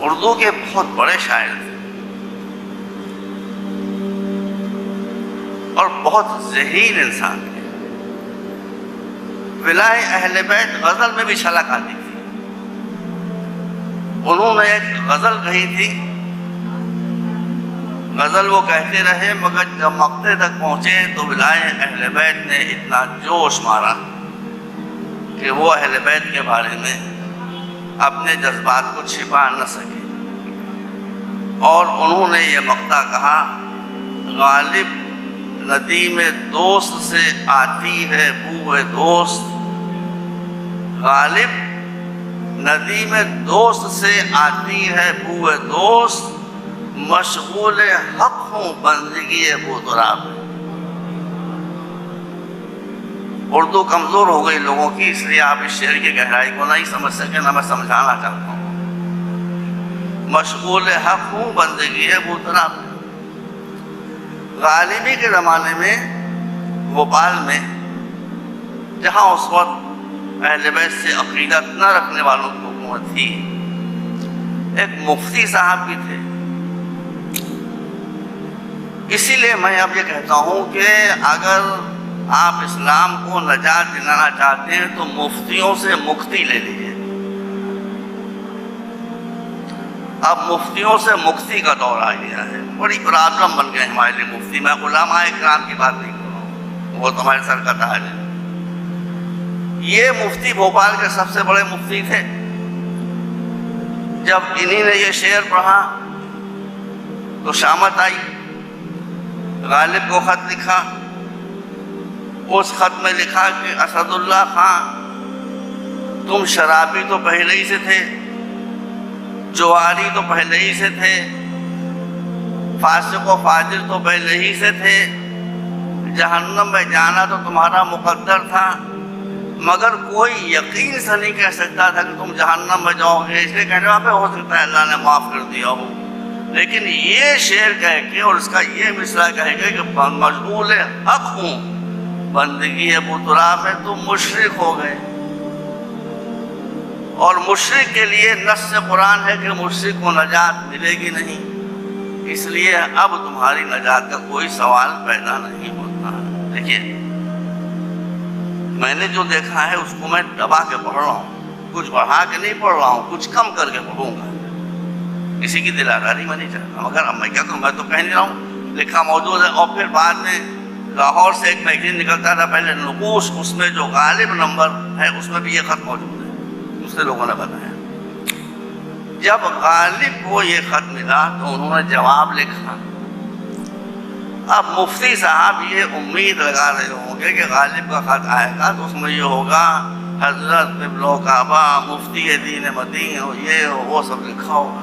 اردو کے بہت بڑے شاعر تھے اور بہت ذہین انسان تھے. ولائے اہل بیت غزل میں بھی چھلک آتی تھی. انہوں نے ایک غزل کہی تھی. غزل وہ کہتے رہے مگر جب مقطع تک پہنچے تو ولائے اہل بیت نے اتنا جوش مارا کہ وہ اہل بیت کے بارے میں اپنے جذبات کو چھپا نہ سکے. اور انہوں نے یہ مقطع کہا: غالب ندیم دوست سے آتی ہے بوئے دوست، غالب ندیم دوست سے آتی ہے بوئے دوست، مشغول حق ہوں بندگی ابو تراب. اردو کمزور ہو گئی لوگوں کی، اس لیے آپ اس شعر کی گہرائی کو نہیں سمجھ سکے، نہ میں سمجھانا چاہتا ہوں. مشغول حق ہوں بندگی ابو تراب. غالبی کے زمانے میں بھوپال میں، جہاں اس وقت اہل بیت سے عقیدت نہ رکھنے والوں کی حکومت تھی، ایک مفتی صاحب بھی تھے. اسی لیے میں اب یہ کہتا ہوں کہ اگر آپ اسلام کو نجات دلانا چاہتے ہیں تو مفتیوں سے مکتی لے لیجیے. اب مفتیوں سے مکتی کا دور آ گیا ہے. بڑی پرابلم بن گئے ہمارے لیے مفتی. میں علماء اکرام کی بات نہیں کر رہا ہوں، وہ تمہارے سر کا تاج ہے. یہ مفتی بھوپال کے سب سے بڑے مفتی تھے. جب انہی نے یہ شعر پڑھا تو شامت آئی. غالب کو خط لکھا. اس خط میں لکھا کہ اسد اللہ خان، تم شرابی تو پہلے ہی سے تھے، جواری تو پہلے ہی سے تھے، فاسق و فاجر تو پہلے ہی سے تھے، جہنم میں جانا تو تمہارا مقدر تھا، مگر کوئی یقین سے نہیں کہہ سکتا تھا کہ تم جہنم میں جاؤ گے. اس لیے کہنے پہ ہو سکتا ہے اللہ نے معاف کر دیا ہو. لیکن یہ شعر کہہ کے اور اس کا یہ مصرع کہہ کے کہ مشغول حق ہوں بندگی ابو تراب میں، تم مشرک ہو گئے. اور مشرک کے لیے نص قرآن ہے کہ مشرک کو نجات ملے گی نہیں. اس لیے اب تمہاری نجات کا کوئی سوال پیدا نہیں ہوتا. دیکھیے، میں نے جو دیکھا ہے اس کو میں دبا کے پڑھ رہا ہوں، کچھ بڑھا کے نہیں پڑھ رہا ہوں، کچھ کم کر کے پڑھوں گا. کسی کی دل آزاری میں نہیں چاہتا. مگر اب میں کیا کروں، میں تو کہہ نہیں رہا ہوں، لکھا موجود ہے. اور پھر بعد میں لاہور سے ایک میگزین نکلتا تھا پہلے نقوش، اس میں جو غالب نمبر ہے اس میں بھی یہ خط موجود ہے، دوسرے لوگوں نے بتایا. جب غالب کو یہ خط ملا تو انہوں نے جواب لکھا. اب مفتی صاحب یہ امید لگا رہے ہوں گے کہ غالب کا خط آئے گا تو اس میں یہ ہوگا حضرت قبلہ کعبہ مفتی دین مدین ہو، یہ ہو، وہ سب لکھا ہوگا.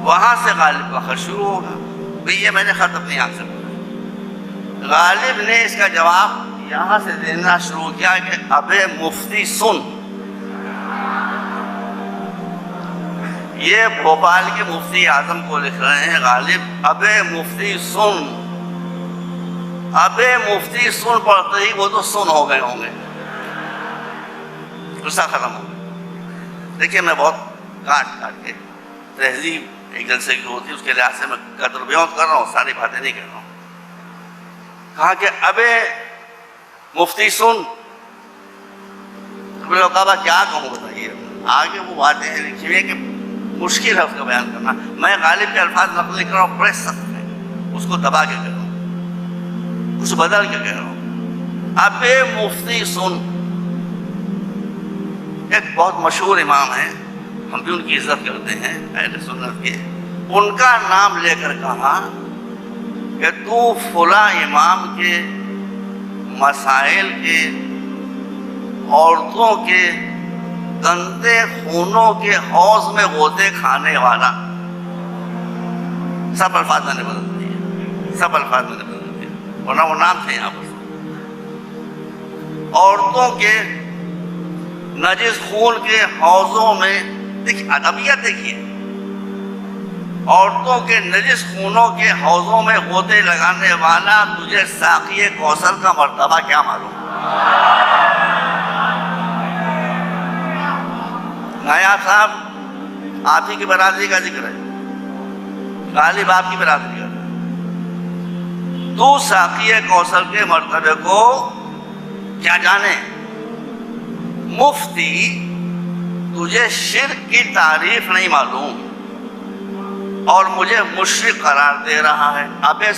وہاں سے غالب کا خط شروع ہوگا. بھئی یہ میں نے خط اپنی آنکھ سے پڑھا. غالب نے اس کا جواب یہاں سے دینا شروع کیا کہ ابے مفتی سن. یہ بھوپال کے مفتی اعظم کو لکھ رہے ہیں غالب، ابے مفتی سن. ابے مفتی سن پڑھتے ہی وہ تو سن ہو گئے ہوں گے، غصہ ختم ہو گیا. دیکھیے، میں بہت کاٹ کے تہذیب ایک جلسے کی ہوتی ہے اس کے لحاظ سے میں قدر بیان کر رہا ہوں، ساری باتیں نہیں کر رہا ہوں. کہا کہ ابے مفتی سن. کعبہ کیا کہوں بتائیے. آگے وہ باتیں ہیں لکھی ہوئی کہ مشکل ہے اس کا بیان کرنا. میں غالب کے الفاظ نقل نہیں کر رہا ہوں، بڑے سخت ہے، اس کو دبا کے کہہ رہا ہوں، کچھ بدل کے کہہ رہا ہوں. ابے مفتی سن. ایک بہت مشہور امام ہیں، ہم بھی ان کی عزت کرتے ہیں اہل سنت کے. ان کا نام لے کر کہا کہ تو فلاں امام کے مسائل کے، عورتوں کے گندے خونوں کے حوض میں غوطے کھانے والا. سب الفاظ میں نے بدل دیے، سب الفاظ میں نے بدل دیے، ورنہ وہ نام تھے یہاں پر. عورتوں کے نجس خون کے حوضوں میں، دیکھیے ادبیت دیکھیے، عورتوں کے نجس خونوں کے حوضوں میں غوطے لگانے والا، تجھے ساقی کوثر کا مرتبہ کیا معلوم؟ نیا صاحب آپ ہی کی برادری کا ذکر ہے، غالب آپ کی برادری کا۔ تو ساقی کوثر کے مرتبے کو کیا جانے؟ مفتی تجھے شرک کی تعریف نہیں معلوم اور مجھے مشرک قرار دے رہا ہے۔ ابے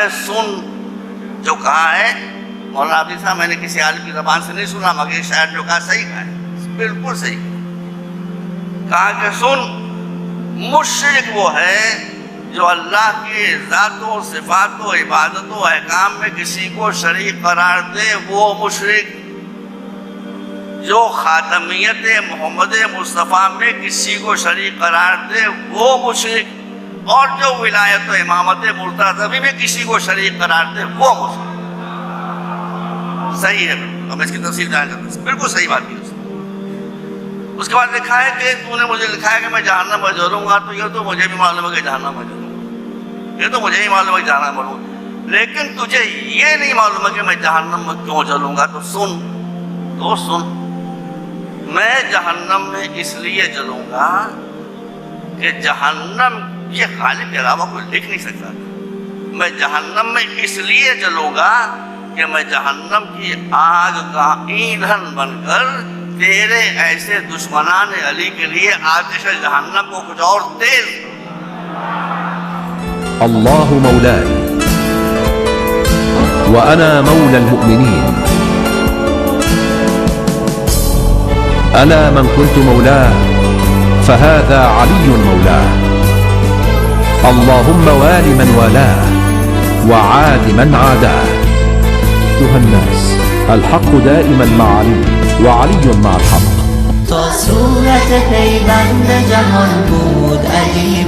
سن جو کہا ہے مولانا عبدالعزیز صاحب، میں نے کسی عالم کی زبان سے نہیں سنا، مگر شاید جو کہا صحیح کہا ہے، بالکل صحیح کہا کہ سن، مشرک وہ ہے جو اللہ کی ذات و صفات و عبادت و احکام میں کسی کو شریک قرار دے، وہ مشرک۔ جو خاتمیت محمد مصطفیٰ میں کسی کو شریک قرار دے وہ مشرک، اور جو ولایت و امامت مرتضوی میں کسی کو شریک قرار دے وہ مشرک۔ صحیح ہے، اب اس کی تفصیل جان کرتے ہیں، بالکل صحیح بات کی اس نے۔ اس کے بعد لکھا ہے کہ تو نے مجھے لکھا ہے کہ میں جہنم میں جلوں گا، تو یہ تو مجھے بھی معلوم ہے کہ جہنم میں جلوں گا، یہ تو مجھے ہی معلوم ہے کہ جہنم میں جلوں گا، لیکن تجھے یہ نہیں معلوم ہے کہ میں جہنم میں کیوں جلوں گا۔ تو سن، میں جہنم میں اس لیے جلوں گا کہ جہنم یہ خالق کے علاوہ کوئی لکھ نہیں سکتا۔ میں جہنم میں اس لیے جلوں گا کہ میں جہنم کی آگ کا ایندھن بن کر تیرے ایسے دشمنان علی کے لیے آتش جہنم کو کچھ اور تیز۔ اللہ مولاي وأنا مولى المؤمنين، ألا من كنت مولاه فهذا علي مولاه، اللهم وال من والاه وعاد من عاداه۔ أيها الناس، الحق دائما مع علي وعلي مع الحق۔ تا صورت پیوند جهان بود علی